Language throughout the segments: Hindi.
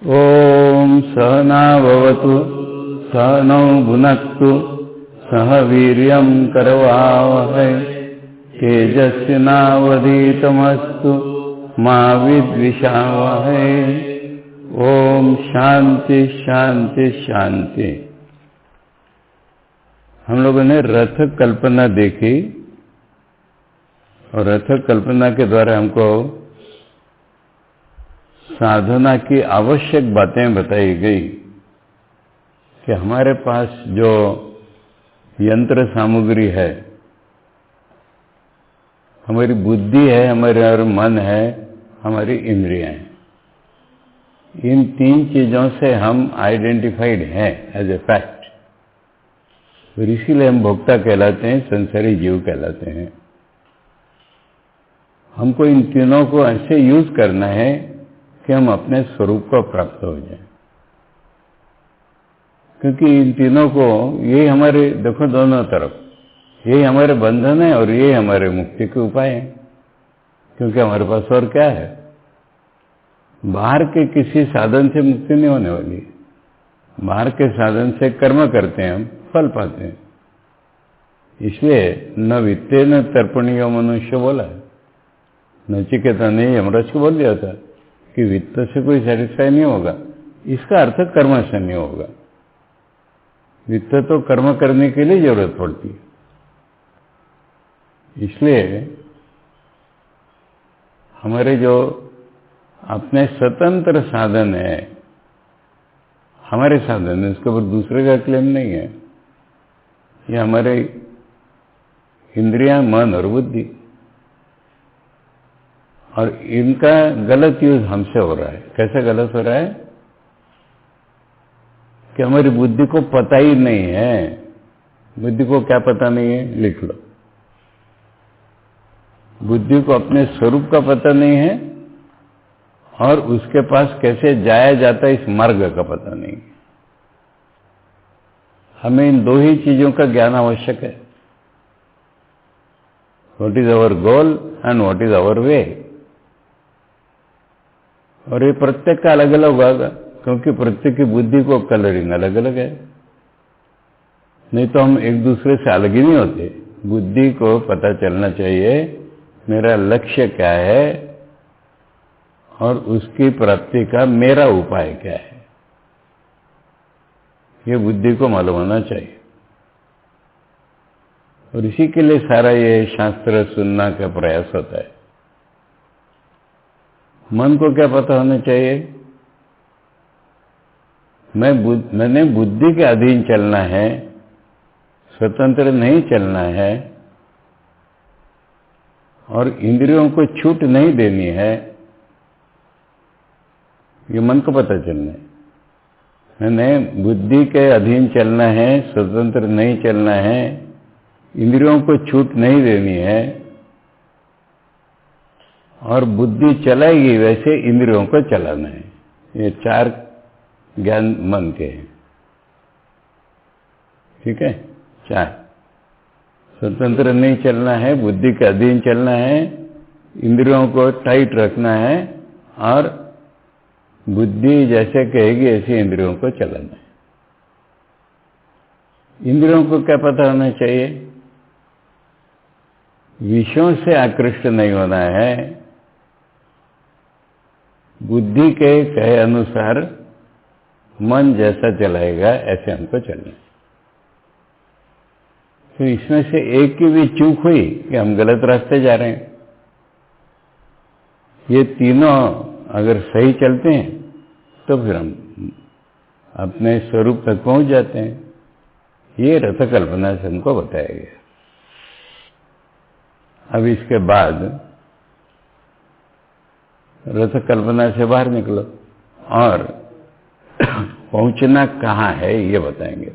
ॐ सहना भवतु सहनौ भुनक्तु सह वीर्यं करवावहै तेजस्विनावधीतमस्तु मा विद्विषावहै। ओम शांति शांति शांति। हम लोगों ने रथ कल्पना देखी और रथ कल्पना के द्वारा हमको साधना की आवश्यक बातें बताई गई कि हमारे पास जो यंत्र सामग्री है, हमारी बुद्धि है, हमारे मन है, हमारी इंद्रियां हैं, इन तीन चीजों से हम आइडेंटिफाइड हैं एज ए फैक्ट। और इसीलिए हम भोक्ता कहलाते हैं, संसारी जीव कहलाते हैं। हमको इन तीनों को ऐसे यूज करना है कि हम अपने स्वरूप को प्राप्त हो जाए, क्योंकि इन तीनों को, ये हमारे, देखो दोनों तरफ, ये हमारे बंधन है और ये हमारे मुक्ति के उपाय हैं। क्योंकि हमारे पास और क्या है, बाहर के किसी साधन से मुक्ति नहीं होने वाली। बाहर के साधन से कर्म करते हैं, हम फल पाते हैं। इसलिए न वित्ते न तर्पणीय मनुष्य बोला है। नचिकेता ने यमराज को बोल दिया था कि वित्त से कोई सेटिस्फाई नहीं होगा। इसका अर्थ कर्म से नहीं होगा। वित्त तो कर्म करने के लिए जरूरत पड़ती है। इसलिए हमारे जो अपने स्वतंत्र साधन है, हमारे साधन है, उसके ऊपर दूसरे का क्लेम नहीं है। ये हमारे इंद्रियां, मन और बुद्धि, और इनका गलत यूज हमसे हो रहा है। कैसे गलत हो रहा है कि हमारी बुद्धि को पता ही नहीं है। बुद्धि को क्या पता नहीं है, लिख लो। बुद्धि को अपने स्वरूप का पता नहीं है और उसके पास कैसे जाया जाता है इस मार्ग का पता नहीं है। हमें इन दो ही चीजों का ज्ञान आवश्यक है। What is our goal and what is our way. और ये प्रत्येक का अलग अलग होगा, क्योंकि प्रत्येक की बुद्धि को कलरिंग अलग अलग है। नहीं तो हम एक दूसरे से अलग ही नहीं होते। बुद्धि को पता चलना चाहिए मेरा लक्ष्य क्या है और उसकी प्राप्ति का मेरा उपाय क्या है। ये बुद्धि को मालूम होना चाहिए। और इसी के लिए सारा ये शास्त्र सुनना का प्रयास होता है। मन को क्या पता होना चाहिए, मैंने बुद्धि के अधीन चलना है, स्वतंत्र नहीं चलना है, और इंद्रियों को छूट नहीं देनी है। ये मन को पता चलना है। मैंने बुद्धि के अधीन चलना है, स्वतंत्र नहीं चलना है, इंद्रियों को छूट नहीं देनी है, और बुद्धि चलाएगी वैसे इंद्रियों को चलाना है। ये चार ज्ञान मन के हैं। ठीक है, चार। स्वतंत्र नहीं चलना है, बुद्धि के अधीन चलना है, इंद्रियों को टाइट रखना है, और बुद्धि जैसे कहेगी ऐसे इंद्रियों को चलाना है। इंद्रियों को क्या पता होना चाहिए, विषयों से आकृष्ट नहीं होना है। बुद्धि के कहे अनुसार मन जैसा चलाएगा ऐसे हमको चलना है। तो इसमें से एक की भी चूक हुई कि हम गलत रास्ते जा रहे हैं। ये तीनों अगर सही चलते हैं तो फिर हम अपने स्वरूप तक पहुंच जाते हैं। ये रथ कल्पना से हमको बताया गया। अब इसके बाद रथ कल्पना से बाहर निकलो और पहुंचना कहाँ है ये बताएंगे।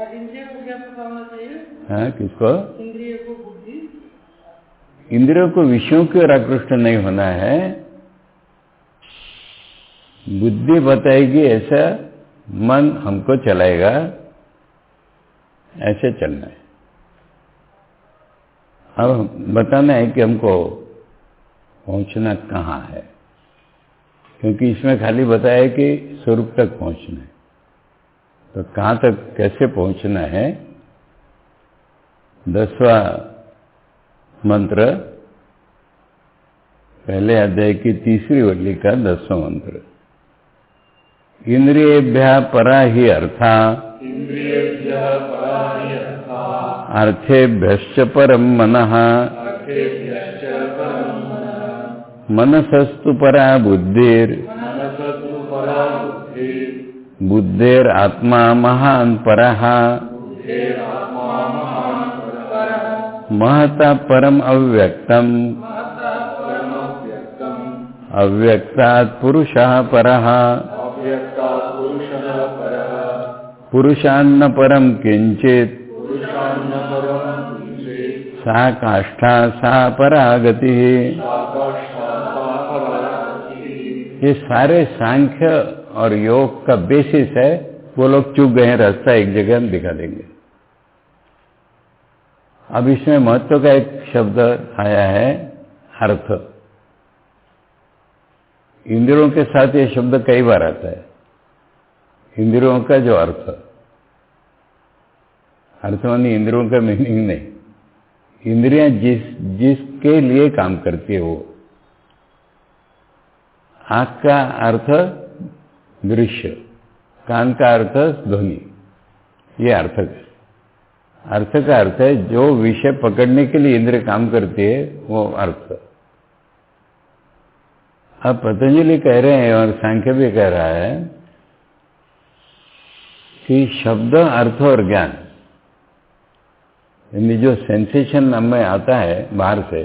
इंद्रियों को क्या पता होना चाहिए? हाँ, किसको? इंद्रियों को, बुद्धि। इंद्रियों को विषयों की ओर आकृष्ट नहीं होना है। बुद्धि बताएगी ऐसा, मन हमको चलाएगा, ऐसे चलना है। अब बताना है कि हमको पहुंचना कहाँ है, क्योंकि इसमें खाली बताया कि स्वरूप तक पहुंचना है। तो कहाँ तक कैसे पहुंचना है? 10वां मंत्र, पहले अध्याय की 3री वल्ली का 10वां मंत्र। इंद्रियेभ्यः परा हि अर्था, अर्थेभ्यश्च परं मनः, मनसस्तु परा बुद्धिर, बुद्धेरात्मा महान् परः, महता परम अव्यक्तम्, अव्यक्तात् पुरुषः परः, पुरुषान्न परम किंचित, सा काष्ठा सा परागति। ये सारे सांख्य और योग का बेसिस है। वो लोग चूक गए हैं, रास्ता एक जगह हम दिखा देंगे। अब इसमें महत्व का एक शब्द आया है, अर्थ। इंद्रियों के साथ ये शब्द कई बार आता है। इंद्रियों का जो अर्थ मानी इंद्रियों का मीनिंग नहीं, इंद्रियां जिसके लिए काम करती है वो। आंख का अर्थ दृश्य, कान का अर्थ ध्वनि, ये अर्थ है। अर्थ का अर्थ है जो विषय पकड़ने के लिए इंद्रिय काम करती है, वो अर्थ। अब पतंजलि कह रहे हैं और सांख्य भी कह रहा है कि शब्द, अर्थ और ज्ञान, यानी जो सेंसेशन हमें आता है बाहर से,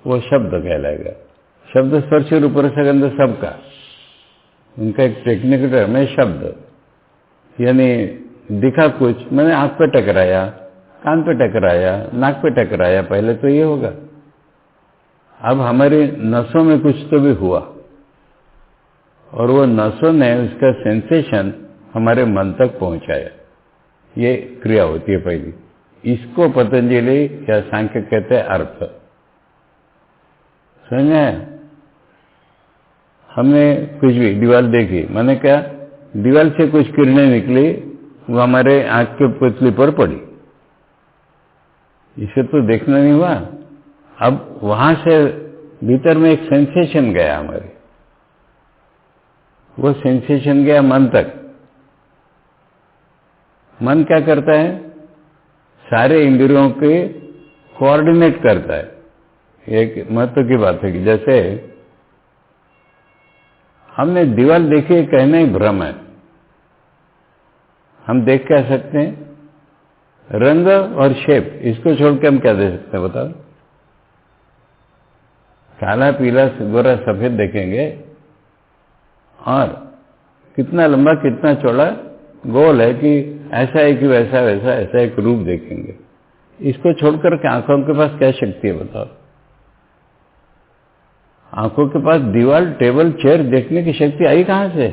वो शब्द कहलाएगा। शब्द स्पर्श रूप रस गंध सबका, उनका एक टेक्निकल टर्म है शब्द। यानी दिखा कुछ, मैंने आंख पे टकराया, कान पे टकराया, नाक पे टकराया, पहले तो ये होगा। अब हमारी नसों में कुछ तो भी हुआ और वो नसों ने उसका सेंसेशन हमारे मन तक पहुंचाया। ये क्रिया होती है पहली। इसको पतंजलि या सांख्य कहते हैं अर्थ। समझे? हमने कुछ भी दीवार देखी, मैंने क्या, दीवार से कुछ किरणें निकली, वो हमारे आंख के पुतली पर पड़ी। इसे तो देखना नहीं हुआ। अब वहां से भीतर में एक सेंसेशन गया हमारे, वो सेंसेशन गया मन तक। मन क्या करता है? सारे इंद्रियों के कोऑर्डिनेट करता है। एक महत्व की बात है कि जैसे हमने दीवार देखी, कहना ही भ्रम है। हम देख क्या सकते हैं? रंग और शेप, इसको छोड़ के हम क्या दे सकते हैं बताओ? काला, पीला, गोरा, सफेद देखेंगे और कितना लंबा, कितना चौड़ा, गोल है कि ऐसा है कि वैसा वैसा, ऐसा एक रूप देखेंगे। इसको छोड़कर के आंखों के पास क्या शक्ति है बताओ? आंखों के पास दीवार, टेबल, चेयर देखने की शक्ति आई कहां से?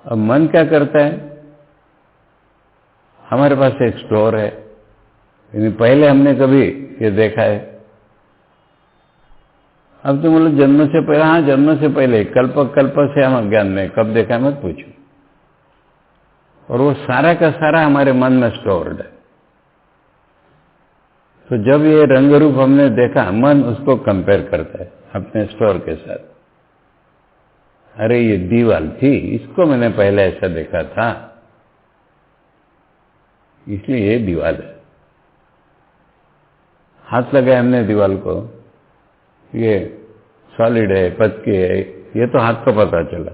अब मन क्या करता है? हमारे पास एक स्टोर है, यानी पहले हमने कभी ये देखा है। अब तुम बोलो जन्म से पहले, हाँ जन्म से पहले, कल्प से हम ज्ञान में कब देखा मत पूछो। और वो सारा का सारा हमारे मन में स्टोर्ड है। तो जब ये रंग रूप हमने देखा, मन उसको कंपेयर करता है अपने स्टोर के साथ। अरे ये दीवार थी, इसको मैंने पहले ऐसा देखा था, इसलिए ये दीवार है। हाथ लगाया हमने दीवार को, ये सॉलिड है, पतकी है, ये तो हाथ को पता चला।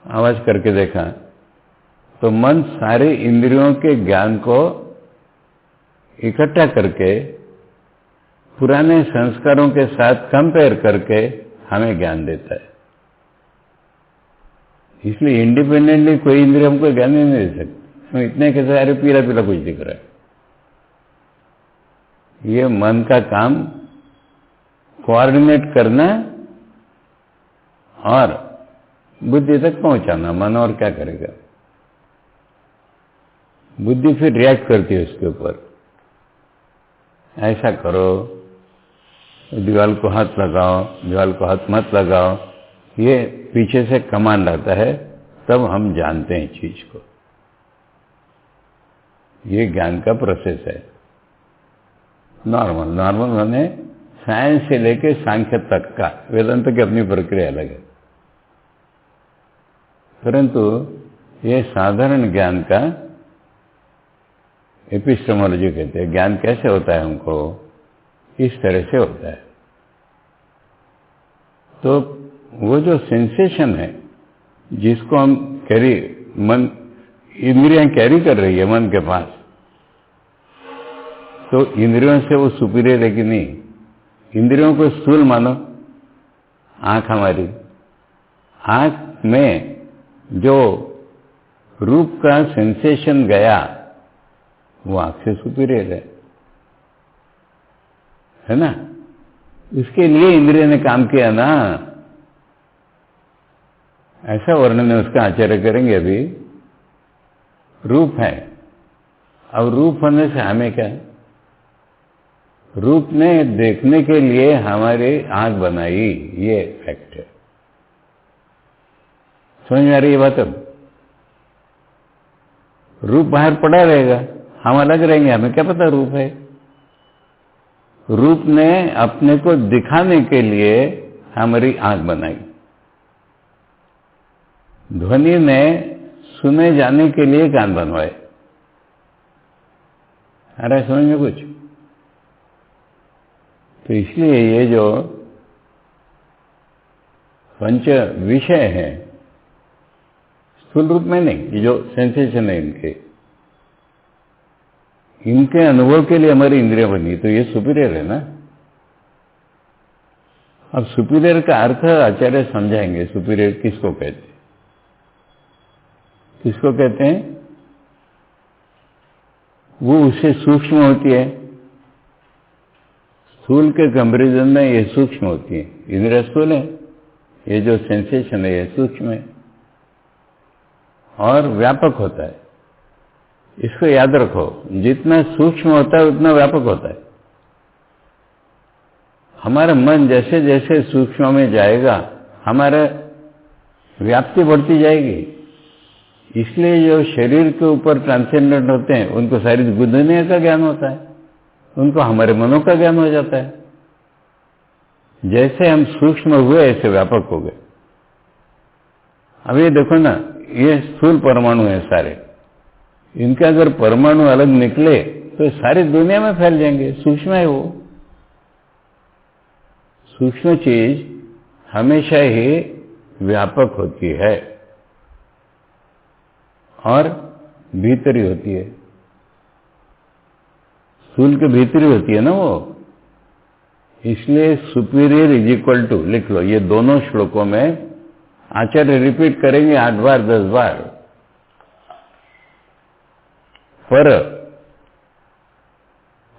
आवाज करके देखा तो मन सारे इंद्रियों के ज्ञान को इकट्ठा करके पुराने संस्कारों के साथ कंपेयर करके हमें ज्ञान देता है। इसलिए इंडिपेंडेंटली कोई इंद्रिय हमको ज्ञान ही नहीं दे सकती। इतने कैसे, अरे पीला पीला कुछ दिख रहा है, ये मन का काम कोऑर्डिनेट करना और बुद्धि तक पहुंचाना। मन और क्या करेगा? बुद्धि फिर रिएक्ट करती है उसके ऊपर, ऐसा करो, दीवार को हाथ लगाओ, दीवार को हाथ मत लगाओ, ये पीछे से कमांड आता है, तब हम जानते हैं चीज को। ये ज्ञान का प्रोसेस है। नॉर्मल माने साइंस से लेके सांख्य तक का, वेदांत की अपनी प्रक्रिया अलग है, परंतु ये साधारण ज्ञान का एपिस्टेमोलॉजी कहते हैं। ज्ञान कैसे होता है हमको, इस तरह से होता है। तो वो जो सेंसेशन है जिसको हम मन, इंद्रियां कैरी कर रही है मन के पास, तो इंद्रियों से वो सुपीरियर है कि नहीं? इंद्रियों को स्थूल मानो। आंख हमारी, आंख में जो रूप का सेंसेशन गया वो आंख से सुपीरियर है ना? इसके लिए इंद्रिय ने काम किया ना, ऐसा वर्णन उसका आचार्य करेंगे। अभी रूप है, अब रूप होने से हमें क्या है? रूप ने देखने के लिए हमारी आंख बनाई, ये फैक्ट है। समझ में आ रही है बात? अब रूप बाहर पड़ा रहेगा, हम अलग रहेंगे, हमें क्या पता रूप है। रूप ने अपने को दिखाने के लिए हमारी आंख बनाई। ध्वनि ने सुने जाने के लिए कान बनवाए। आ रहा है समझ में कुछ? तो इसलिए ये जो पंच विषय है, स्थूल रूप में नहीं, ये जो सेंसेशन है इनके अनुभव के लिए हमारी इंद्रियां बनी, तो ये सुपीरियर है ना। अब सुपीरियर का अर्थ आचार्य समझाएंगे। सुपीरियर किसको कहते हैं? किसको कहते हैं? वो उससे सूक्ष्म होती है। स्थूल के कंपैरिजन में ये सूक्ष्म होती है। इंद्रिय स्थूल है, ये जो सेंसेशन है ये सूक्ष्म है और व्यापक होता है। इसको याद रखो, जितना सूक्ष्म होता है उतना व्यापक होता है। हमारा मन जैसे जैसे सूक्ष्म में जाएगा, हमारा व्याप्ति बढ़ती जाएगी। इसलिए जो शरीर के ऊपर ट्रांसेंडेंट होते हैं उनको सारी दुनिया का ज्ञान होता है, उनको हमारे मनों का ज्ञान हो जाता है। जैसे हम सूक्ष्म हुए ऐसे व्यापक हो गए। अब ये देखो ना, ये स्थूल परमाणु है सारे, इनका अगर परमाणु अलग निकले तो सारी दुनिया में फैल जाएंगे। सूक्ष्म है वो। सूक्ष्म चीज हमेशा ही व्यापक होती है और भीतरी होती है। स्थूल के भीतरी होती है ना वो। इसलिए सुपीरियर इज इक्वल टू, लिख लो, ये दोनों श्लोकों में आचार्य रिपीट करेंगे 8 बार 10 बार।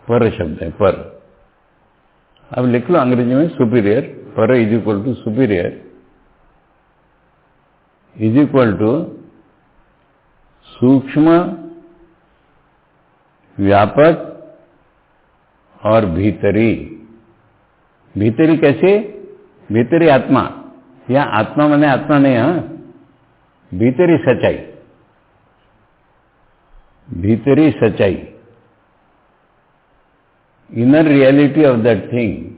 पर शब्द है, पर। अब लिख लो अंग्रेजी में सुपीरियर। पर is equal to superior is equal to सूक्ष्म, व्यापक और भीतरी। भीतरी कैसे? भीतरी आत्मा, या आत्मा माने आत्मा नहीं, हाँ, भीतरी सच्चाई। भीतरी सच्चाई, inner reality of that thing.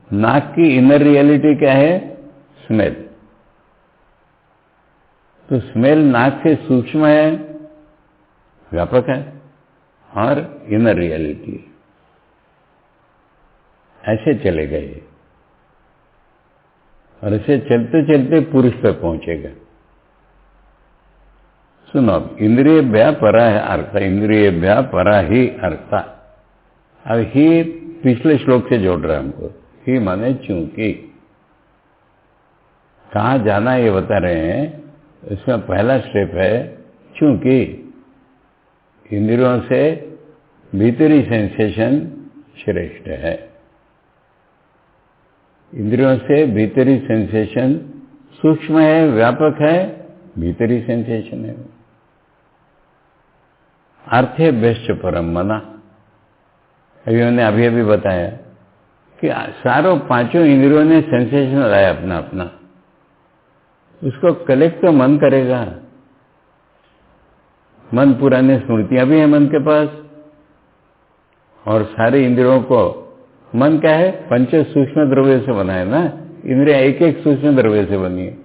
नाक की इनर रियलिटी क्या है? स्मेल। तो स्मेल नाक से सूक्ष्म है, व्यापक है और इनर रियलिटी है। ऐसे चले गए और ऐसे चलते चलते पुरुष पे पहुंचेगा। सुनो, इंद्रियभ्य परा है अर्थ, इंद्रियभ्य परा ही अर्थ। अब ही पिछले श्लोक से जोड़ रहा है हमको। ही माने चूंकि, कहां जाना ये बता रहे हैं। इसमें पहला स्टेप है चूंकि। इंद्रियों से भीतरी सेंसेशन श्रेष्ठ है। इंद्रियों से भीतरी सेंसेशन सूक्ष्म है, व्यापक है, भीतरी सेंसेशन है। अर्थे बेस्ट परम मना, अभी मैंने अभी बताया कि सारों पांचों इंद्रियों ने सेंसेशन लाया अपना अपना, उसको कलेक्ट तो मन करेगा। मन पुराने स्मृतियां भी है मन के पास, और सारे इंद्रियों को, मन क्या है, पंच सूक्ष्म द्रव्य से बना है ना, इंद्रिया एक एक सूक्ष्म द्रव्य से बनी है।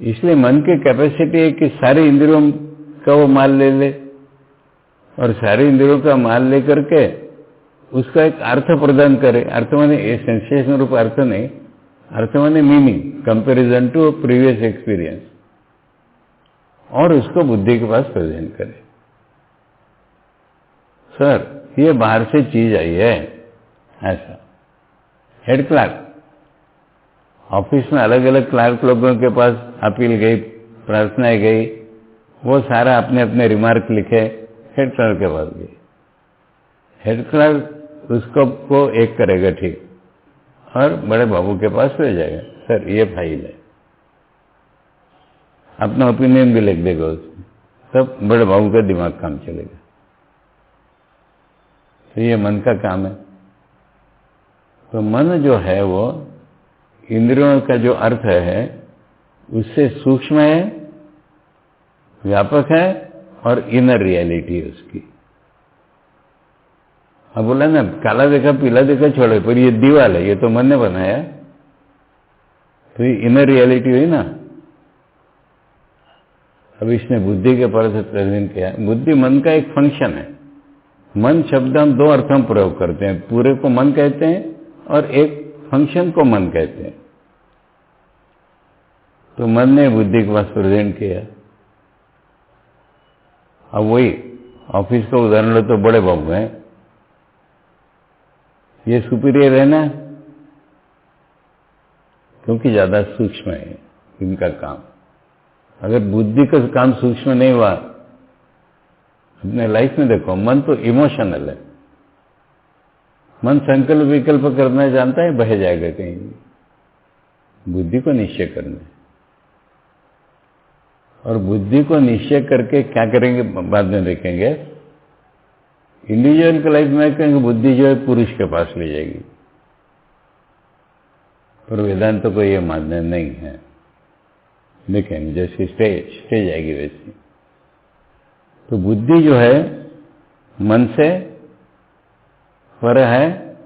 इसलिए मन की कैपेसिटी है कि सारे इंद्रियों का वो माल ले ले, और सारे इंद्रियों का माल लेकर के उसका एक अर्थ प्रदान करे। अर्थ माने सेंसेशन रूप अर्थ नहीं, अर्थ माने meaning, comparison to previous experience, और उसको बुद्धि के पास प्रेजेंट करे। सर ये बाहर से चीज आई है, ऐसा। हेड क्लार्क, ऑफिस में अलग अलग क्लार्क लोगों के पास अपील गई, प्रार्थनाएं गई, वो सारा अपने अपने रिमार्क लिखे, हेड क्लार्क के पास गई। हेड क्लार्क उसको को एक करेगा ठीक, और बड़े बाबू के पास ले जाएगा, सर ये फाइल है, अपना ओपिनियन भी लिख देगा उसमें, तब बड़े बाबू का दिमाग काम चलेगा। तो ये मन का काम है। तो मन जो है वो इंद्रियों का जो अर्थ है उससे सूक्ष्म है, व्यापक है, और इनर रियलिटी है उसकी। अब बोला ना, काला देखा पीला देखा छोड़े, पर ये दीवाल है, ये तो मन ने बनाया, तो ये इनर रियलिटी हुई ना। अब इसने बुद्धि के पर से प्रेजेंट किया। बुद्धि मन का एक फंक्शन है। मन शब्द हम दो अर्थों में प्रयोग करते हैं, पूरे को मन कहते हैं और एक फंक्शन को मन कहते हैं। तो मन ने बुद्धि के पास प्रेजेंट किया। अब वही ऑफिस का उदाहरण लो तो बड़े बाबू हैं, ये सुपीरियर है ना, क्योंकि ज्यादा सूक्ष्म है इनका काम। अगर बुद्धि का काम सूक्ष्म नहीं हुआ, अपने लाइफ में देखो, मन तो इमोशनल है। मन संकल्प विकल्प करना जानता है, बह जाएगा कहीं। बुद्धि को निश्चय करना है, और बुद्धि को निश्चय करके क्या करेंगे बाद में देखेंगे। इंडिविजुअल की लाइफ में कहेंगे बुद्धि जो है पुरुष के पास ले जाएगी, पर वेदांत को ये मानना नहीं है। देखेंगे जैसे स्टेज आएगी वैसी। तो बुद्धि जो है मन से पर है,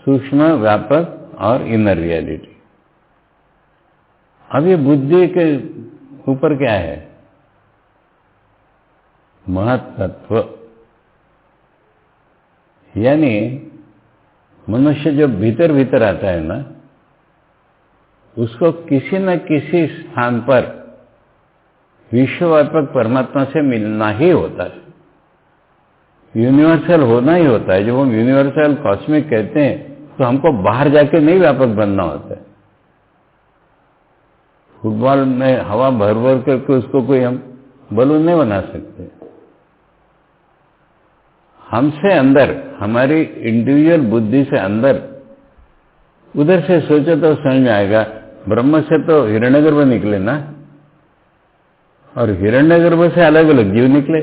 सूक्ष्म, व्यापक और इनर रियलिटी। अब ये बुद्धि के ऊपर क्या है? महत्त्व। यानी मनुष्य जो भीतर भीतर आता है ना, उसको किसी न किसी स्थान पर विश्वव्यापक परमात्मा से मिलना ही होता है, यूनिवर्सल होना ही होता है। जब हम यूनिवर्सल कॉस्मिक कहते हैं तो हमको बाहर जाके नहीं व्यापक बनना होता है। फुटबॉल में हवा भर भर करके उसको कोई हम बलून नहीं बना सकते। हमसे अंदर, हमारी इंडिविजुअल बुद्धि से अंदर, उधर से सोचो तो समझ में आएगा। ब्रह्म से तो हिरण्यगर्भ निकले ना, और हिरण्यगर्भ से अलग अलग जीव निकले।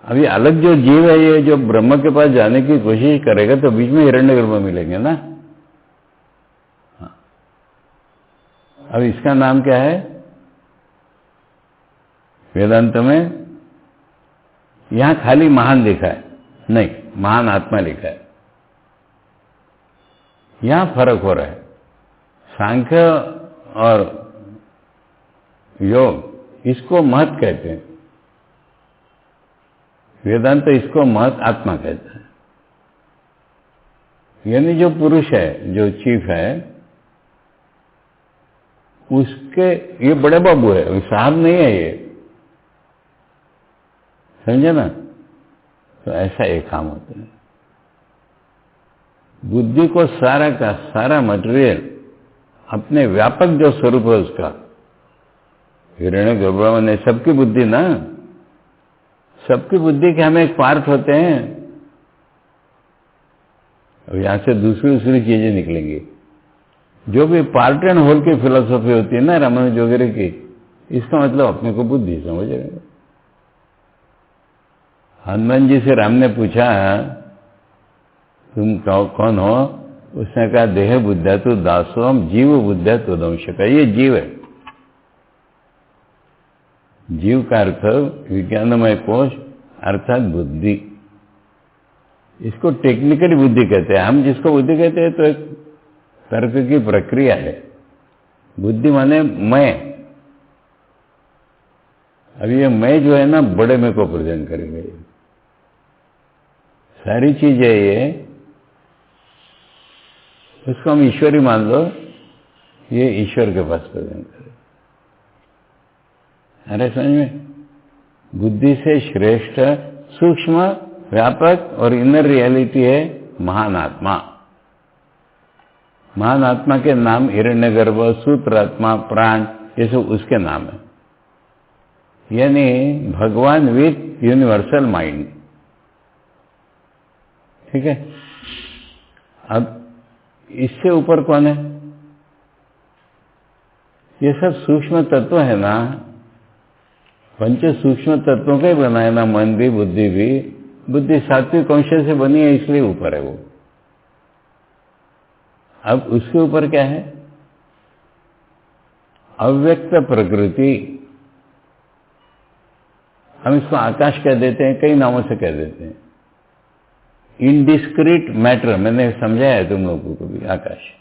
अभी अलग जो जीव है, ये जो ब्रह्म के पास जाने की कोशिश करेगा तो बीच में हिरण्यगर्भ मिलेंगे ना। अब इसका नाम क्या है वेदांत में? यहां खाली महान लिखा है, नहीं, महान आत्मा लिखा है। यहां फर्क हो रहा है। सांख्य और योग इसको महत कहते हैं, वेदांत इसको महत आत्मा कहता है। यानी जो पुरुष है, जो चीफ है, उसके, ये बड़े बाबू है, साहब नहीं है ये, समझे ना? तो ऐसा एक काम होता है। बुद्धि को सारा का सारा मटेरियल अपने व्यापक जो स्वरूप है उसका, हिरण्यगर्भ ने सबकी बुद्धि ना, सबकी बुद्धि के हमें एक पार्ट होते हैं। अब यहां से दूसरी चीजें निकलेंगी। जो भी पार्ट एंड होल की फिलोसॉफी होती है ना रामानुज वगैरह की, इसका मतलब अपने को बुद्धि समझ रहे हैं। हनुमान जी से राम ने पूछा तुम कौन हो? उसने कहा देह बुद्धा तो दासोम जीव बुद्धा तो दंशक। ये जीव है। जीव का अर्थ विज्ञानमय कोश अर्थात बुद्धि। इसको टेक्निकली बुद्धि कहते हैं। हम जिसको बुद्धि कहते हैं तो एक तर्क की प्रक्रिया है। बुद्धि माने मैं। अब ये मैं जो है ना बड़े मैं को प्रेजेंट करेंगे। सारी चीजें ये उसको हम ईश्वरी मान लो, ये ईश्वर के पास प्रेजेंट करें। अरे समझ में? बुद्धि से श्रेष्ठ सूक्ष्म व्यापक और इनर रियलिटी है महान आत्मा। महान आत्मा के नाम हिरण्यगर्भ, सूत्रात्मा, प्राण, ये सब उसके नाम है। यानी भगवान विथ यूनिवर्सल माइंड। ठीक है। अब इससे ऊपर कौन है? ये सब सूक्ष्म तत्व है ना, पंच सूक्ष्म तत्वों का ही बना है ना। मन भी बुद्धि भी। बुद्धि सात्विक अंश से बनी है इसलिए ऊपर है वो। अब उसके ऊपर क्या है? अव्यक्त प्रकृति। हम इसको आकाश कह देते हैं, कई नामों से कह देते हैं। इनडिस्क्रीट मैटर मैंने समझाया है तुम लोगों को भी। आकाश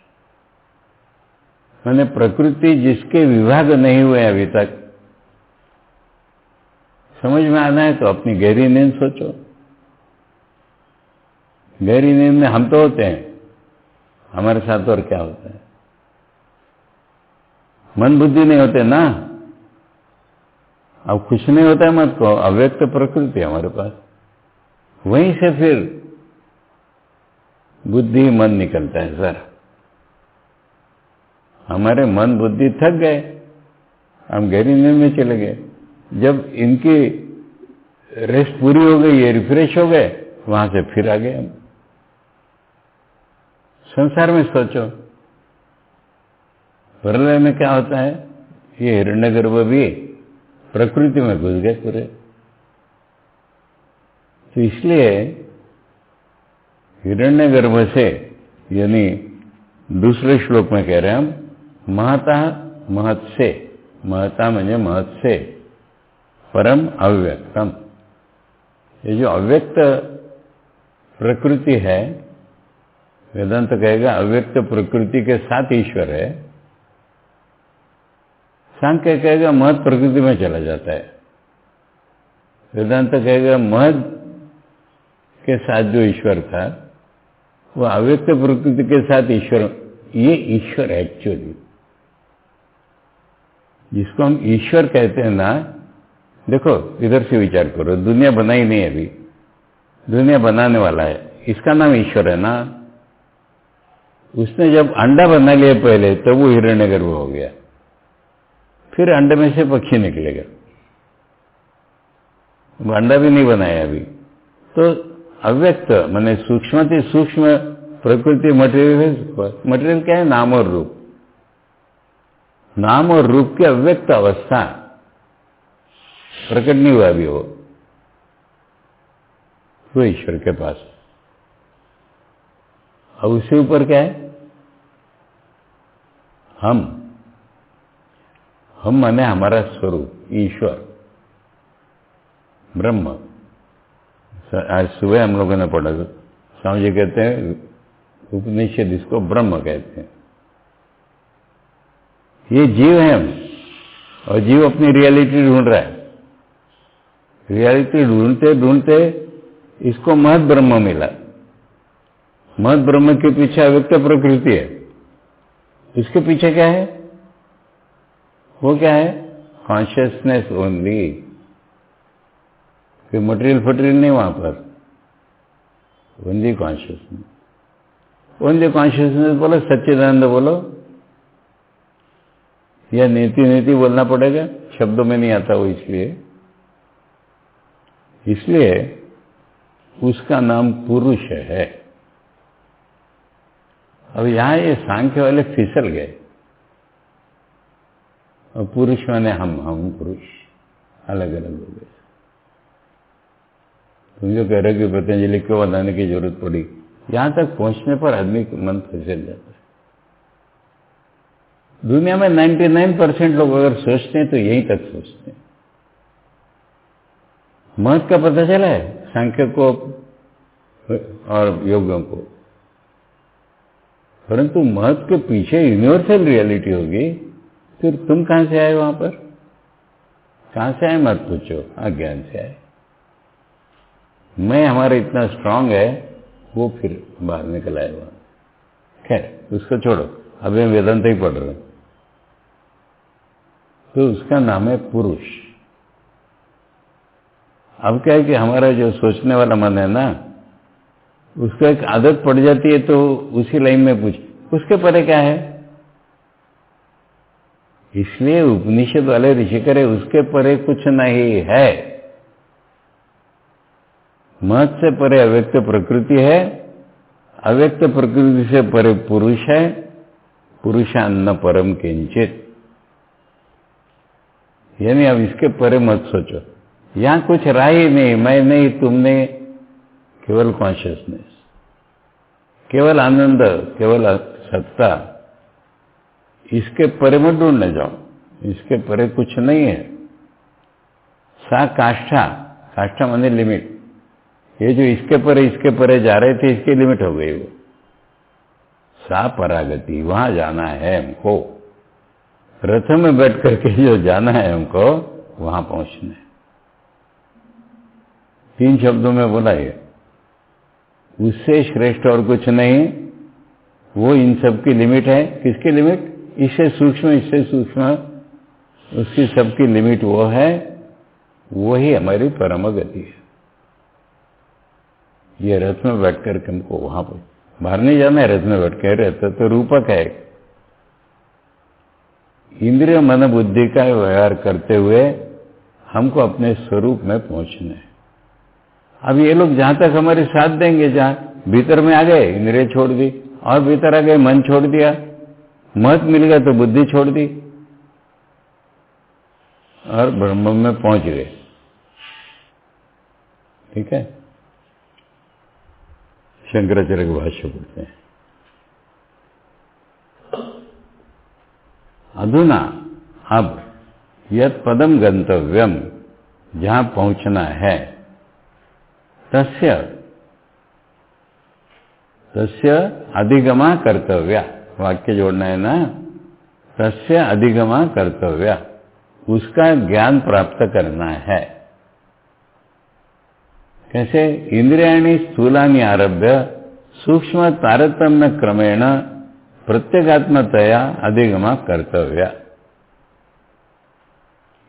मैंने प्रकृति जिसके विभाग नहीं हुए अभी तक। समझ में आना है तो अपनी गहरी नींद सोचो। गहरी नींद में हम तो होते हैं, हमारे साथ और क्या होता है? मन बुद्धि नहीं होते ना। अब कुछ नहीं होता है मत को, अव्यक्त प्रकृति हमारे पास। वहीं से फिर बुद्धि मन निकलता है। सर हमारे मन बुद्धि थक गए, हम गहरी नींद में चले गए। जब इनकी रेस्ट पूरी हो गई, ये रिफ्रेश हो गए, वहां से फिर आ गए हम। संसार में सोचो, प्रलय में क्या होता है? ये हिरण्यगर्भ भी प्रकृति में घुस गए पूरे। तो इसलिए हिरण्यगर्भ से, यानी दूसरे श्लोक में कह रहे हैं हम, महता महत से, महता म्हणजे महत से, परम अव्यक्तम। ये जो अव्यक्त प्रकृति है, वेदांत कहेगा अव्यक्त प्रकृति के साथ ईश्वर है। सांख्य कहेगा महत प्रकृति में चला जाता है। वेदांत कहेगा महत के साथ जो ईश्वर था वो अव्यक्त प्रकृति के साथ ईश्वर। ये ईश्वर है एक्चुअली, जिसको हम ईश्वर कहते हैं ना। देखो इधर से विचार करो, दुनिया बनाई नहीं अभी, दुनिया बनाने वाला है, इसका नाम ईश्वर है ना। उसने जब अंडा बना लिया पहले, तब वो हिरण्यगर्भ हो गया। फिर अंडे में से पक्षी निकलेगा। अंडा भी नहीं बनाया अभी। तो अव्यक्त माने सूक्ष्म सूक्ष्म प्रकृति मटेरियल क्या है? नाम और रूप। नाम और रूप की अव्यक्त अवस्था प्रकट नहीं हुआ अभी वो ईश्वर के पास। अब उससे ऊपर क्या है? हम माने हमारा स्वरूप ईश्वर ब्रह्म। आज सुबह हम लोगों ने पढ़ा था, स्वामी जी कहते हैं उपनिषद इसको ब्रह्म कहते हैं। ये जीव है हम, और जीव अपनी रियलिटी ढूंढ रहा है। रियलिटी ढूंढते ढूंढते इसको महत ब्रह्म मिला। महत ब्रह्म के पीछे अव्यक्त प्रकृति है। इसके पीछे क्या है? वो क्या है? Consciousness only. कोई मटेरियल फटेरियल नहीं वहां पर, ओनली कॉन्शियसनेस। ओनली कॉन्शियसनेस बोलो, सच्चिदानंद बोलो, या नीति नीति बोलना पड़ेगा, शब्दों में नहीं आता वो। इसलिए उसका नाम पुरुष है। अब यहां ये सांख्य वाले फिसल गए, और पुरुष माने हम पुरुष अलग अलग हो गए। तुम जो कह रहे हो कि पतंजलि क्यों बनाने की जरूरत पड़ी, यहां तक पहुंचने पर आदमी का मन फिसल जाता है। दुनिया में 99% लोग अगर सोचते हैं तो यहीं तक सोचते हैं। महत्व का पता चला है सांख्य को और योगों को, परंतु महत्व के पीछे यूनिवर्सल रियलिटी होगी, फिर तुम कहां से आए वहां पर? कहां से आए मत पूछो, अज्ञान से आए। मैं हमारा इतना स्ट्रांग है, वो फिर बाहर निकल आए वहां। खैर उसको छोड़ो, अभी हम वेदांत ही पढ़ रहे हैं। तो उसका नाम है पुरुष। अब क्या है कि हमारा जो सोचने वाला मन है ना, उसको एक आदत पड़ जाती है, तो उसी लाइन में पूछ, उसके परे क्या है? इसलिए उपनिषद वाले ऋषि करे उसके परे कुछ नहीं है। महत् से परे अव्यक्त प्रकृति है, अव्यक्त प्रकृति से परे पुरुष है, पुरुषान्न परम किंचित। यानी अब इसके परे मत सोचो, यहां कुछ रहा ही नहीं, मैं नहीं, तुमने, केवल कॉन्शियसनेस, केवल आनंद, केवल सत्ता। इसके परे मत ढूंढने जाओ, इसके परे कुछ नहीं है। सा काष्ठा, काष्ठा माने लिमिट, ये जो इसके परे जा रहे थे, इसकी लिमिट हो गई वो। सा परागति, वहां जाना है हमको, रथ में बैठ करके जो जाना है हमको, वहां पहुंचना है। 3 शब्दों में बोला ये, उससे श्रेष्ठ और कुछ नहीं, वो इन सब की लिमिट है। किसकी लिमिट? इससे सूक्ष्म, उसकी सबकी लिमिट वो है, वही हमारी परम गति है। ये रथ में बैठ कर हमको वहां पर, बाहर नहीं जाना है, रथ में बैठ कर रहता तो रूपक है। इंद्रिय मन बुद्धि का व्यवहार करते हुए हमको अपने स्वरूप में पहुंचना है। अब ये लोग जहां तक हमारे साथ देंगे, जहां भीतर में आ गए इंद्रिय छोड़ दी, और भीतर आ गए मन छोड़ दिया, महत्व मिल गया तो बुद्धि छोड़ दी, और ब्रह्म में पहुंच गए। ठीक है, शंकराचार्य के भाष्य बोलते हैं, अधुना अब यत् पदम गंतव्यम, जहां पहुंचना है, तस्य अधिगमा कर्तव्या, वाक्य जोड़ना है ना, तस्य अधिगमा कर्तव्या, उसका ज्ञान प्राप्त करना है। कैसे? इंद्रियाणि स्थूलानि आरभ्य सूक्ष्म तारतम्य क्रमेण प्रत्यगात्मतया अधिगमा कर्तव्या।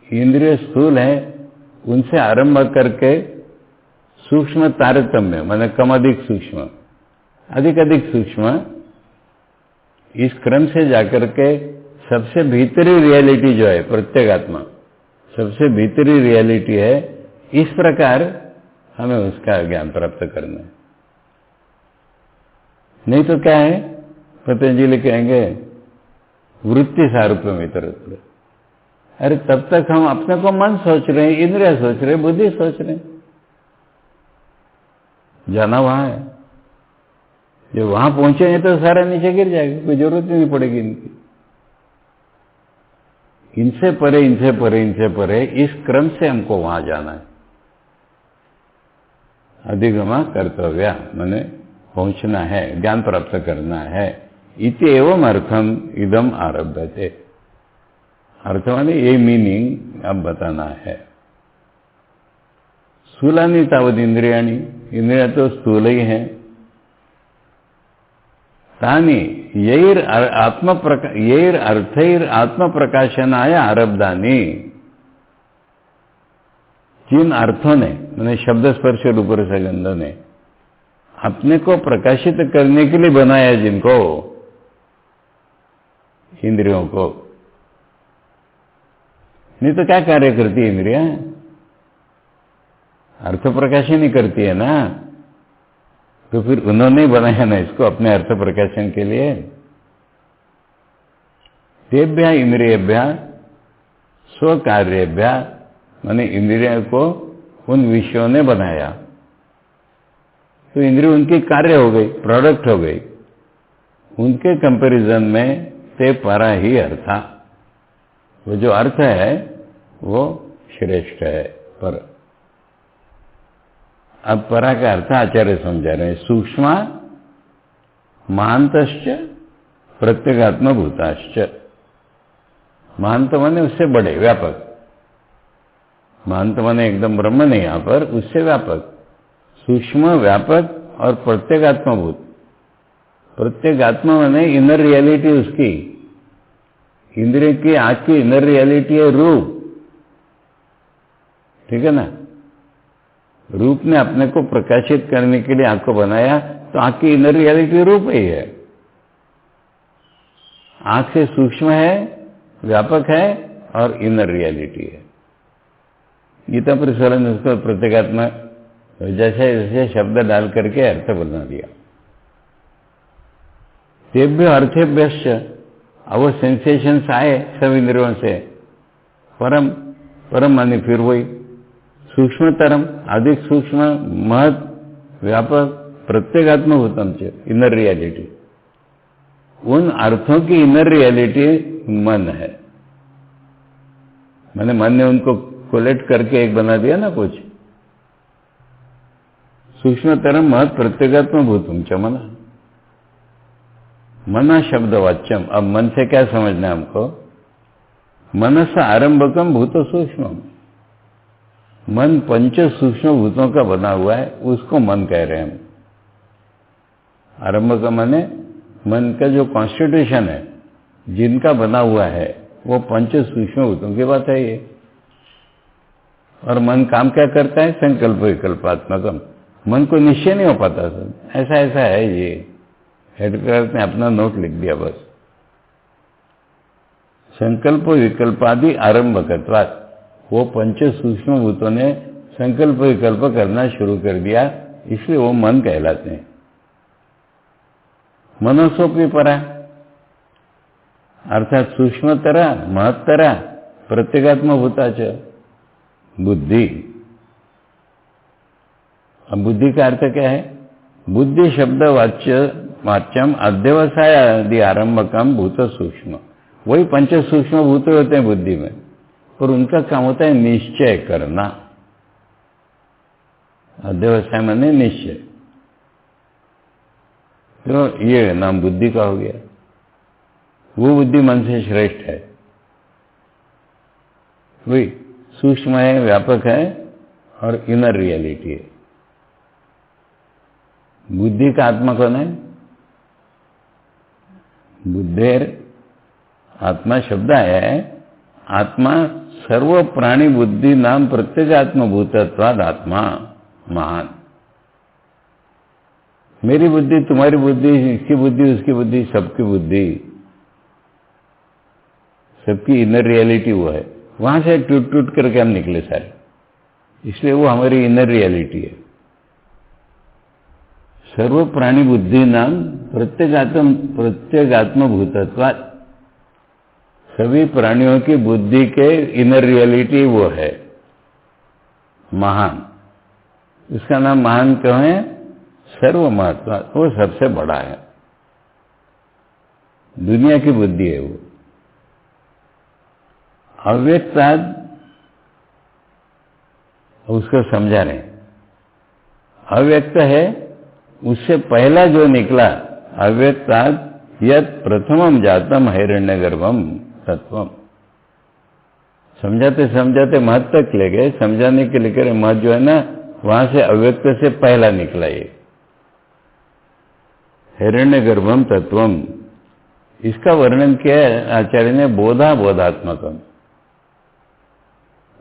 इंद्रिय स्थूल है, उनसे आरंभ करके सूक्ष्म तारतम्य माने कम अधिक सूक्ष्म, अधिक अधिक सूक्ष्म, इस क्रम से जाकर के सबसे भीतरी रियलिटी जो है प्रत्यगात्मा, सबसे भीतरी रियलिटी है, इस प्रकार हमें उसका ज्ञान प्राप्त करना है। नहीं तो क्या है, पतंजलि कहेंगे वृत्ति सारूप्यम इतरत्र। अरे तब तक हम अपने को मन सोच रहे हैं, इंद्रिय सोच रहे हैं, बुद्धि सोच रहे हैं, जाना वहां है। जब वहां पहुंचेंगे तो सारा नीचे गिर जाएगा, कोई जरूरत नहीं पड़ेगी इनकी। इनसे परे, इनसे परे, इनसे परे, इस क्रम से हमको वहां जाना है। अधिगमा कर्तव्या माने पहुंचना है, ज्ञान प्राप्त करना है। इति एवं अर्थम इदम आरभ्यते, अर्थ माने ये मीनिंग अब बताना है। स्थूलानि तावद इंद्रियाणि, इंद्रिया तो स्थूल ही हैं। तानि यैर अर्थैर आत्म प्रकाशनाय आरब्धानि, जिन अर्थों ने मैंने शब्द स्पर्श रूप रस गंध ने अपने को प्रकाशित करने के लिए बनाया, जिनको इंद्रियों को, नहीं तो क्या कार्य करती है इंद्रिया? अर्थ प्रकाशन ही करती है ना, तो फिर उन्होंने ही बनाया ना इसको अपने अर्थ प्रकाशन के लिए। तेभ्या इंद्रियभ्या स्वकार्यभ्या, माने इंद्रियों को उन विषयों ने बनाया तो इंद्रिय उनकी कार्य हो गई, प्रोडक्ट हो गई। उनके कंपैरिजन में ते परा ही अर्था, वो जो अर्थ है वो श्रेष्ठ है पर। अब परा का अर्थ आचार्य समझा रहे हैं, सूक्ष्म महांतश्च प्रत्यगात्म भूताश्च। महांत माने उससे बड़े, व्यापक। महांत माने एकदम ब्रह्म नहीं, यहां पर उससे व्यापक, सूक्ष्म, व्यापक और प्रत्यगात्मभूत। प्रत्यगात्मा माने इनर रियलिटी उसकी, इंद्रिय की आंख की इनर रियलिटी है रूप, ठीक है ना। रूप ने अपने को प्रकाशित करने के लिए आंख को बनाया, तो आंख की इनर रियलिटी रूप ही है। आंख से सूक्ष्म है, व्यापक है और इनर रियलिटी है। गीता परिसर ने उसको प्रत्येगात्मा जैसे जैसे शब्द डाल करके अर्थ बना दिया। तेभ्य अर्थेभ्यश्च, अब वो सेंसेशंस आए सब इंद्रियों से, परम, परम माने फिर वही सूक्ष्मतरम, अधिक सूक्ष्म, महत, व्यापक, प्रत्येगात्म भूतम च, इनर रियलिटी। उन अर्थों की इनर रियलिटी मन है। मैंने मन ने उनको कोलेक्ट करके एक बना दिया ना कुछ। सूक्ष्मतरम महत प्रत्येगात्म भूतम च मना, मना शब्द वाच्यम। अब मन से क्या समझना है हमको? मनस आरंभकम भूत सूक्ष्म, मन पंच सूक्ष्म भूतों का बना हुआ है, उसको मन कह रहे हैं हम। आरंभ का माने मन का जो कॉन्स्टिट्यूशन है, जिनका बना हुआ है, वो पंच सूक्ष्म भूतों की बात है ये। और मन काम क्या करता है? संकल्प विकल्पात्मकम। मन को निश्चय नहीं हो पाता सर, ऐसा ऐसा है ये, हेडक्लर्क ने अपना नोट लिख दिया बस। संकल्प विकल्पादि आरंभकत्वात्, वो पंच सूक्ष्म भूतों ने संकल्प विकल्प करना शुरू कर दिया, इसलिए वो मन कहलाते हैं। मनसोपि परा, अर्थात सूक्ष्मतरा, महत्तरा, प्रत्येगात्म भूताच बुद्धि। अब बुद्धि का अर्थ क्या है? बुद्धि शब्द वाच्यम अध्यवसाय आदि आरंभकम भूत सूक्ष्म। वही पंच सूक्ष्म भूत होते हैं बुद्धि में, और उनका काम होता है निश्चय करना। अध्यवसाय माने निश्चय, तो ये नाम बुद्धि का हो गया। वो बुद्धि मन से श्रेष्ठ है, वही सूक्ष्म है, व्यापक है और इनर रियलिटी है। बुद्धि का आत्मा कौन है? बुद्धेर आत्मा शब्द है। आत्मा सर्व प्राणी बुद्धि नाम प्रत्येगात्म भूतत्वाद आत्मा महान। मेरी बुद्धि, तुम्हारी बुद्धि, इसकी बुद्धि, उसकी बुद्धि, सबकी बुद्धि, सबकी इनर रियलिटी वो है। वहां से टूट टूट करके हम निकले सारे, इसलिए वो हमारी इनर रियलिटी है। सर्व प्राणी बुद्धि नाम प्रत्येगात्म भूतत्वात्, सभी प्राणियों की बुद्धि के इनर रियलिटी वो है महान। इसका नाम महान क्यों है? सर्व महत्व, वो सबसे बड़ा है। दुनिया की बुद्धि है वो। अव्यक्ताद, उसको समझा रहे, अव्यक्त है, उससे पहला जो निकला अव्यक्ताद यत् प्रथमम जातम हिरण्यगर्भम तत्वम। समझाते समझाते महत तक ले गए, समझाने के लिए महत जो है ना, वहां से अव्यक्त से पहला निकला ये हिरण्यगर्भम तत्वम। इसका वर्णन किया है आचार्य ने बोधा बोधात्मकम।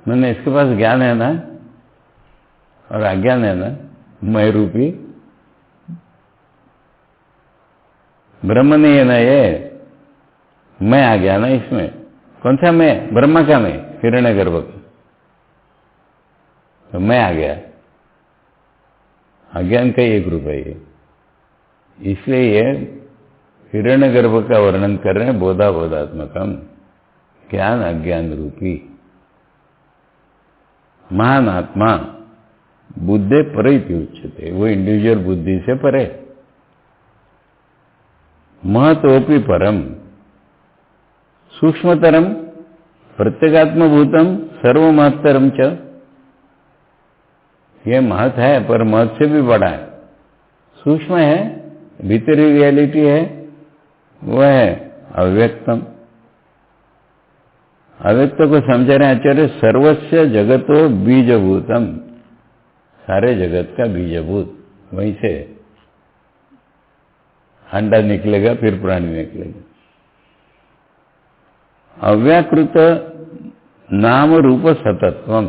मैंने इसके पास ज्ञान है ना और अज्ञान है ना, मैं रूपी ब्रह्म नहीं है ना ये, मैं आ गया ना इसमें। कौन सा मैं? ब्रह्म का मैं, हिरण्यगर्भ का, तो मैं आ गया। अज्ञान का एक रूप है ये, इसलिए ये हिरण्यगर्भ का वर्णन कर रहे हैं बोधा बोधात्मकम, ज्ञान अज्ञान रूपी महान आत्मा। बुद्धे परे उच्यते, वो इंडिविजुअल बुद्धि से परे। महतोपि परम सूक्ष्मतरम प्रत्यगात्मभूतम सर्वमहत्तरम च, ये महत है पर महत से भी बड़ा है, सूक्ष्म है, भीतरी रियलिटी है, वह है अव्यक्तम। अव्यक्त को समझ रहे आचार्य, सर्वस्य जगतो बीजभूतम, सारे जगत का बीजभूत, वहीं से अंडा निकलेगा फिर प्राणी निकलेगा। अव्याकृत नाम रूप सतत्वम,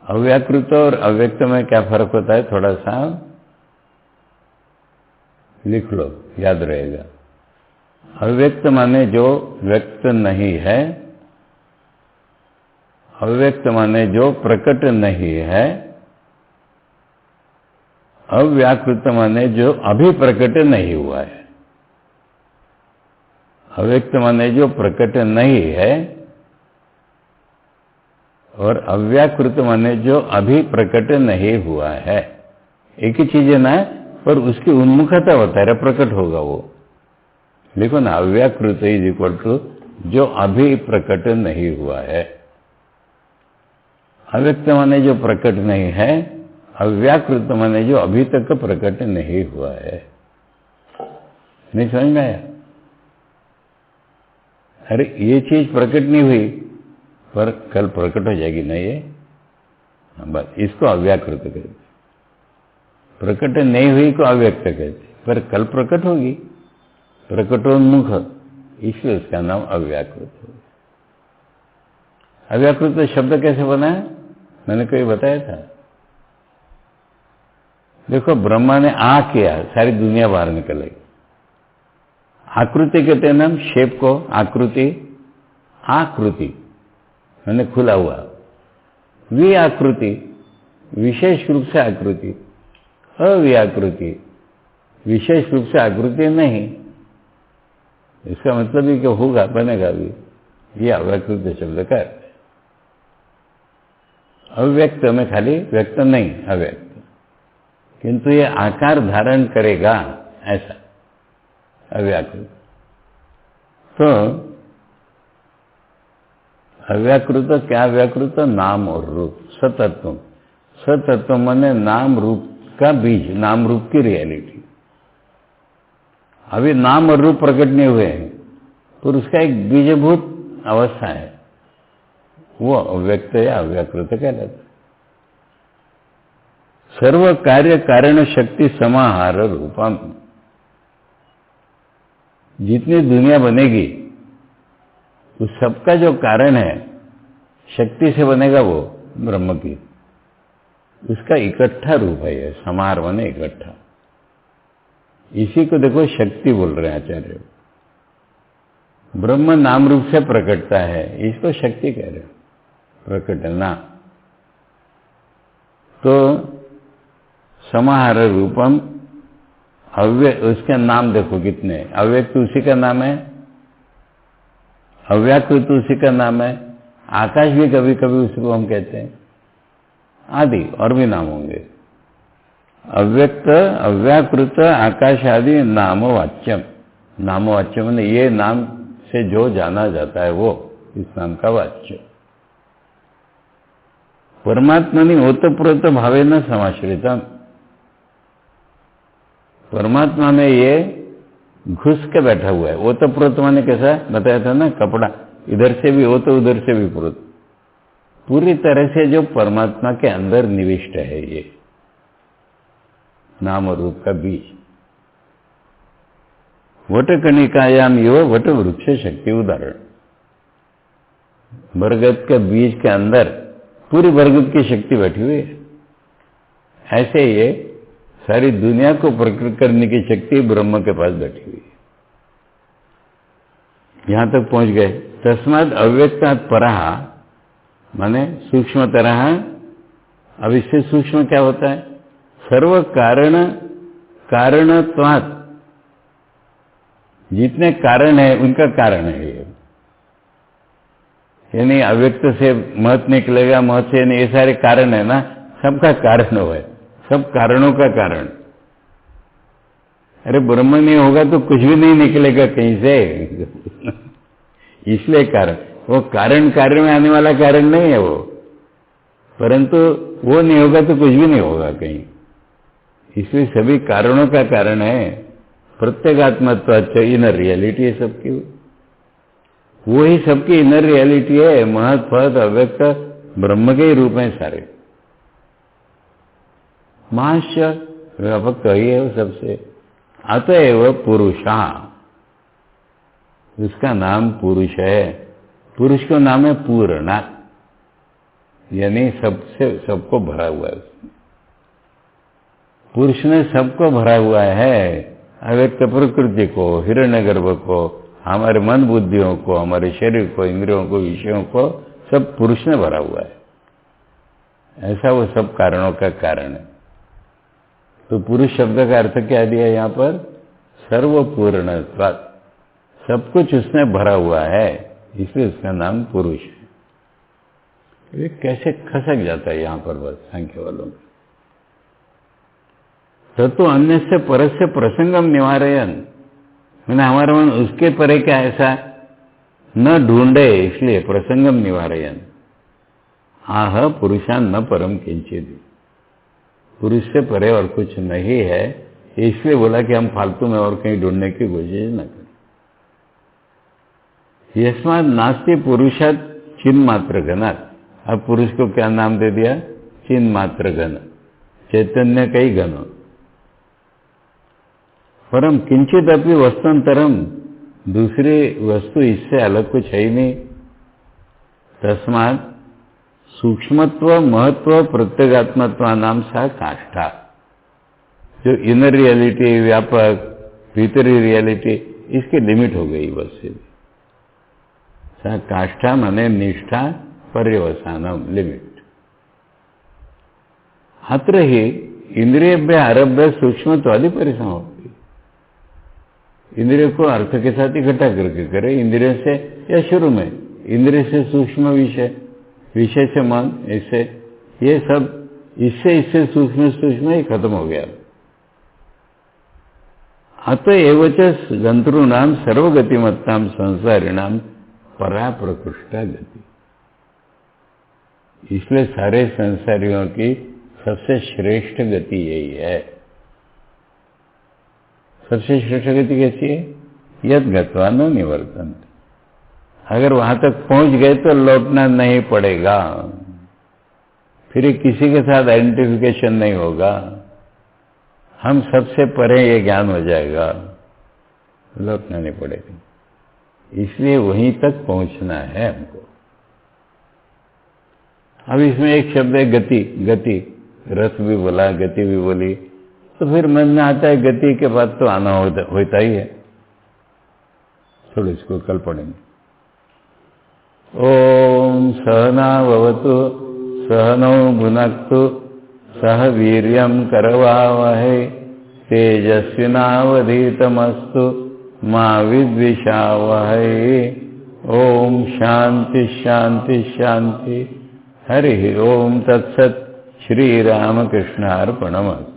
अव्याकृत और अव्यक्त में क्या फर्क होता है, थोड़ा सा लिख लो, याद रहेगा। अव्यक्त माने जो व्यक्त नहीं है, अव्यक्त माने जो प्रकट नहीं है, अव्याकृत माने जो अभी प्रकट नहीं हुआ है। अव्यक्त माने जो प्रकट नहीं है और अव्याकृत माने जो अभी प्रकट नहीं हुआ है। एक ही चीज है ना, पर उसकी उन्मुखता बता रहा, प्रकट होगा वो। देखो ना, अव्याकृत इज इक्वल टू जो अभी प्रकट नहीं हुआ है। अव्यक्त माने जो प्रकट नहीं है, अव्याकृत माने जो अभी तक प्रकट नहीं हुआ है। नहीं समझ में आया? अरे ये चीज प्रकट नहीं हुई पर कल प्रकट हो जाएगी ना, ये बस इसको अव्याकृत कहते। प्रकट नहीं हुई को अव्यक्त कहते, पर कल प्रकट होगी, प्रकटोन्मुख, इसलिए उसका नाम अव्याकृत हो। अव्याकृत शब्द कैसे बना है, मैंने कहीं बताया था। देखो, ब्रह्मा ने आ किया, सारी दुनिया बाहर निकल आई। आकृति कहते हैं ना शेप को, आकृति, आकृति मैंने खुला हुआ, विआकृति विशेष रूप से आकृति, अव्याकृति विशेष रूप से आकृति नहीं। इसका मतलब ही कि होगा, बनेगा भी, ये अव्याकृत शब्द का अर्थ है। अव्यक्त में खाली व्यक्त नहीं, अव्यक्त, किंतु ये आकार धारण करेगा ऐसा अव्याकृत। तो अव्याकृत क्या, अव्याकृत नाम और रूप, सतत्व। सतत्व माने नाम रूप का बीज, नाम रूप की रियलिटी। अभी नाम और रूप प्रकट नहीं हुए हैं, तो उसका एक बीजभूत अवस्था है, वो अव्यक्त या अव्याकृत कहलाता है। सर्व कार्य कारण शक्ति समाहार रूपम, जितनी दुनिया बनेगी उस सबका जो कारण है, शक्ति से बनेगा वो ब्रह्म की, उसका इकट्ठा रूप है ये, समाहार माने इकट्ठा। इसी को देखो शक्ति बोल रहे हैं आचार्य। ब्रह्म नाम रूप से प्रकटता है, इसको शक्ति कह रहे हैं, प्रकटना। तो समाहार रूपम, उसके नाम देखो कितने, अव्यक्त उसी का नाम है, अव्याकृत उसी का नाम है, आकाश भी कभी कभी उसी को हम कहते हैं, आदि और भी नाम होंगे। अव्यक्त, अव्याकृत, आकाश आदि नामवाच्यम। नामवाच्यम माने ये नाम से जो जाना जाता है वो इस नाम का वाच्य। परमात्मनि ओतप्रोत भावेन समाश्रितम, परमात्मा में ये घुस के बैठा हुआ है। ओतप्रोत माने कैसा बताया था ना, कपड़ा इधर से भी ओत उधर से भी प्रोत, पूरी तरह से जो परमात्मा के अंदर निविष्ट है, ये नाम और रूप का बीज। वटकणिकायाम यो वट वृक्ष शक्ति उदाहरण, बरगद के बीज के अंदर पूरी बरगद की शक्ति बैठी हुई है। ऐसे ये सारी दुनिया को प्रकट करने की शक्ति ब्रह्म के पास बैठी हुई है। यहां तक पहुंच गए। तस्माद अव्यक्तात् परः माने सूक्ष्म तरह। अब इससे सूक्ष्म क्या होता है, सर्व कारण कारणत्वात्, जितने कारण है उनका कारण है ये। यानी अव्यक्त से महत निकलेगा, महत से, यानी ये सारे कारण है ना, सबका कारण वो है, सब कारणों का कारण। अरे ब्रह्म नहीं होगा तो कुछ भी नहीं निकलेगा कहीं से। इसलिए कारण, वो कारण कार्य में आने वाला कारण नहीं है वो, परंतु वो नहीं होगा तो कुछ भी नहीं होगा कहीं। इसलिए सभी कारणों का कारण है। प्रत्येगात्मत्व अच्छा इनर रियलिटी है सबकी, वो ही सबकी इनर रियलिटी है। महत फत अव्यक्त ब्रह्म के ही रूप में सारे। महाश्च व्यापक तो ही है वो सबसे। अतएव पुरुषा, उसका नाम पुरुष है। पुरुष का नाम है पूर्णा, यानी सबसे सबको भरा हुआ है। पुरुष ने सबको भरा हुआ है। अव्यक्त प्रकृति को, हिरण्यगर्भ को, हमारे मन बुद्धियों को, हमारे शरीर को, इंद्रियों को, विषयों को, सब पुरुष ने भरा हुआ है। ऐसा वो सब कारणों का कारण है। तो पुरुष शब्द का अर्थ क्या दिया यहाँ पर? सर्वपूर्णत्वात्, सब कुछ उसने भरा हुआ है, इसलिए उसका नाम पुरुष है। ये कैसे खसक जाता है यहाँ पर बस सांख्य वालों में। तत्व अन्य से परस्य प्रसंगम निवारयन, मैंने हमारा मन उसके परे क्या ऐसा न ढूंढे, इसलिए प्रसंगम निवारयन। आह पुरुषान न परम किंचित, पुरुष से परे और कुछ नहीं है, इसलिए बोला कि हम फालतू में और कहीं ढूंढने की कोशिश न करें। यस्मात् नास्ति पुरुषात् चिन्ह मात्र घनात्, अब पुरुष को क्या नाम दे दिया? चिन्ह मात्र घन, चैतन्य का ही घन। परम किंचित अपनी वस्तुअंतरम, दूसरी वस्तु इससे अलग कुछ है ही नहीं। तस्मात् सूक्ष्मत्व महत्व प्रत्यगात्मत्व नाम सा काष्ठा, जो इनर रियलिटी व्यापक भीतरी रियलिटी, इसकी लिमिट हो गई बस से। सा काष्ठा माने निष्ठा पर्यवसानम, लिमिट। अत्र ही इंद्रियभ्य आरभ्य सूक्ष्मत्वादि परिसमाप्ति। इंद्रिय को अर्थ के साथ इकट्ठा करके करे, इंद्रिय से या शुरू में इंद्रिय से सूक्ष्म विषय, विषय से मन, इससे ये सब इससे सूक्ष्म सूक्ष्म ही खत्म हो गया। अतएव च गंतॄणाम सर्वगतिमत्ताम संसारिणाम परा प्रकृष्टा गति, इसलिए सारे संसारियों की सबसे श्रेष्ठ गति यही है। सबसे श्रेष्ठ गति कैसी है? यद गत्वा न निवर्तन्ते, अगर वहां तक पहुंच गए तो लौटना नहीं पड़ेगा, फिर किसी के साथ आइडेंटिफिकेशन नहीं होगा, हम सबसे परे ये ज्ञान हो जाएगा, लौटना नहीं पड़ेगा। इसलिए वहीं तक पहुंचना है हमको। अब इसमें एक शब्द है गति, गति, रस भी बोला, गति भी बोली, तो फिर मन में आता है गति के बाद तो आना होता ही है। थोड़ा इसको कल पढ़ेंगे। ओम सहना भवतु सहनौ भुनक्तु सह वीर्यं करवावहै तेजस्विनावधीतमस्तु मा विद्विषावहै। ओम शांति शांति शांति। हरि ओम तत्सत्। श्री रामकृष्णार्पणमस्तु।